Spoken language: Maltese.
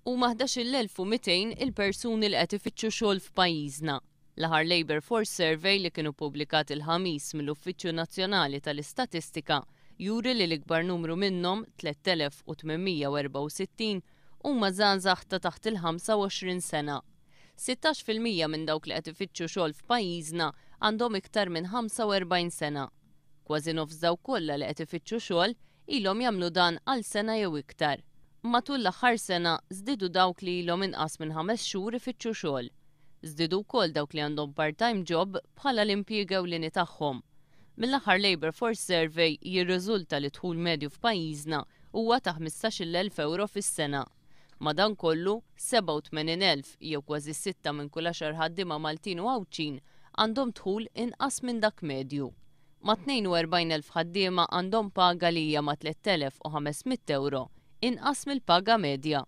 Huma 11,200 il-persuni li qed ifittxu xogħol f'pajjiżna. L-aħħar Labour Force Survey li kienu ppubblikat il-ħamis mill-Uffiċċju Nazzjonali tal-Istatistika juri li l-ikbar numru minnhom 3,864 huma żgħażagħ ta' taħt il-25 sena. 16% minn dawk li qed ifittxu xogħol f'pajjiżna għandhom iktar minn 45 sena. Kważi nofs dawk kollha li qed ifittxu xogħol ilhom jagħmlu dan għal sena jew iktar. Matul l-aħħar sena żdiedu dawk li ilhom inqas minn 5 xhur ifittxu xogħol. Żdiedu wkoll dawk li għandhom part-time job bħala l-impjieg ewlieni tagħhom. Mill-aħħar Labour Force Survey jirriżulta li dħul medju f'pajjiżna huwa ta' 15,000 euro fis-sena. Madankollu 87,000 jew kważi 6 minn kull 10 ħaddiema Maltin u Awċin għandhom dħul inqas minn dak medju. Ma' 42,000 ħaddiema għandhom paga li hija ma' 3,500 euro inqas mill-paga medja.